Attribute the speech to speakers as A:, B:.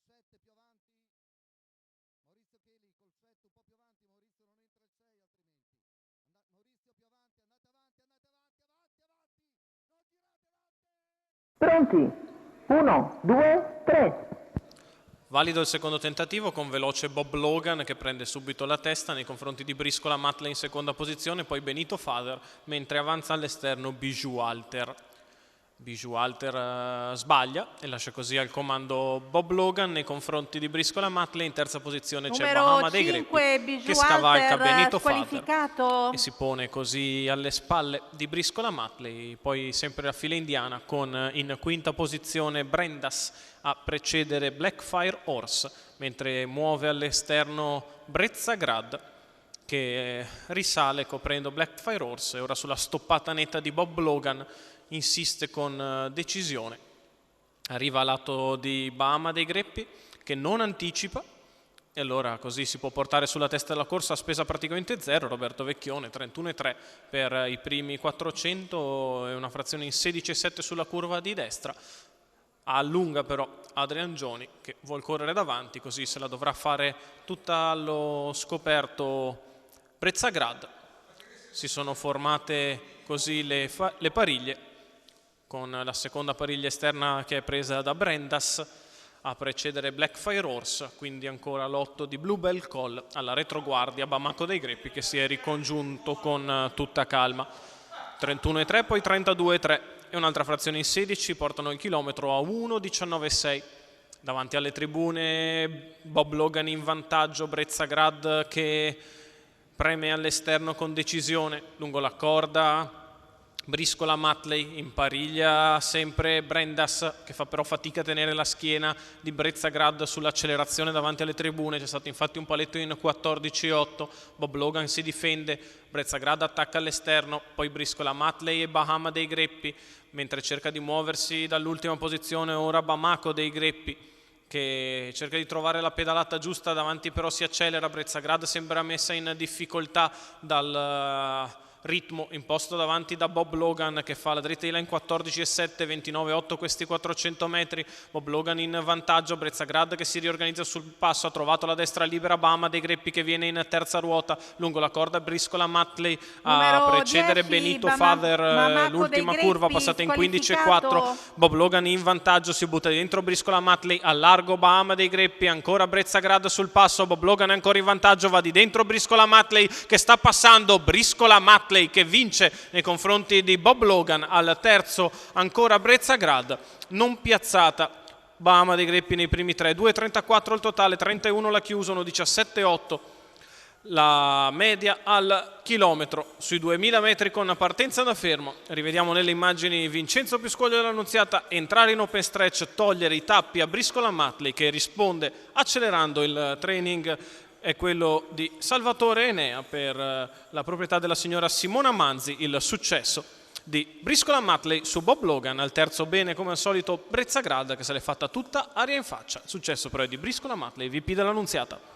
A: 7 più avanti, Maurizio Cheli col 7 un po' più avanti, Maurizio non entra il 6 altrimenti. Maurizio più avanti, andate avanti, non girate avanti.
B: Pronti? 1, 2, 3.
C: Valido il secondo tentativo con veloce Bob Logan che prende subito la testa nei confronti di Briscola Matley in seconda posizione, poi Benito Fader, mentre avanza all'esterno Bijou Alter. Bijou Alter sbaglia e lascia così al comando Bob Logan nei confronti di Briscola Matley. In terza posizione c'è Bahama dei Greppi che scavalca Benito Fader e si pone così alle spalle di Briscola Matley. Poi sempre la fila indiana con in quinta posizione Brendas a precedere Blackfire Horse, mentre muove all'esterno Brezzagrad che risale coprendo Blackfire Horse e ora sulla stoppata netta di Bob Logan insiste con decisione. Arriva al lato di Bahama dei Greppi che non anticipa e allora così si può portare sulla testa della corsa a spesa praticamente zero. Roberto Vecchione 31,3 per i primi 400 e una frazione in 16,7 sulla curva di destra. Allunga però Adrian Gioni che vuol correre davanti, così se la dovrà fare tutta allo scoperto Brezzagrad. Si sono formate così le pariglie, con la seconda pariglia esterna che è presa da Brendas a precedere Blackfire Horse, quindi ancora l'otto di Bluebell Call alla retroguardia Bamako dei Greppi che si è ricongiunto con tutta calma. 31,3 poi 32,3 e un'altra frazione in 16 portano il chilometro a 1,19,6. Davanti alle tribune Bob Logan in vantaggio, Brezzagrad che preme all'esterno con decisione lungo la corda. Briscola Matley in pariglia sempre Brendas che fa però fatica a tenere la schiena di Brezzagrad sull'accelerazione davanti alle tribune. C'è stato infatti un paletto in 14,8. Bob Logan si difende, Brezzagrad attacca all'esterno, poi Briscola Matley e Bahama dei Greppi, mentre cerca di muoversi dall'ultima posizione ora Bamako dei Greppi che cerca di trovare la pedalata giusta, davanti però si accelera. Brezzagrad sembra messa in difficoltà dal ritmo imposto davanti da Bob Logan che fa la dritta di là in 14,7, 29,8 questi 400 metri. Bob Logan in vantaggio, Brezzagrad che si riorganizza sul passo, ha trovato la destra libera, Bahama dei Greppi che viene in terza ruota lungo la corda, Briscola Matley a precedere
D: 10,
C: Benito Fader, l'ultima curva passata in 15,4. Bob Logan in vantaggio, si butta dentro Briscola Matley, a largo Bahama dei Greppi, ancora Brezzagrad sul passo, Bob Logan è ancora in vantaggio, va di dentro Briscola Matley che sta passando, Briscola Matley che vince nei confronti di Bob Logan. Al terzo ancora Brezzagrad, non piazzata Bahama dei Greppi nei primi tre. 2,34 il totale, 31 la chiusa, 1,17,8 la media al chilometro sui 2000 metri con partenza da fermo. Rivediamo nelle immagini Vincenzo Piscoglio dell'Annunziata entrare in open stretch, togliere i tappi a Briscola Matley che risponde accelerando. Il training è quello di Salvatore Enea per la proprietà della signora Simona Manzi. Il successo di Briscola Matley su Bob Logan. Al terzo bene come al solito Brezzagrad che se l'è fatta tutta aria in faccia. Il successo però è di Briscola Matley, VP dell'Annunziata.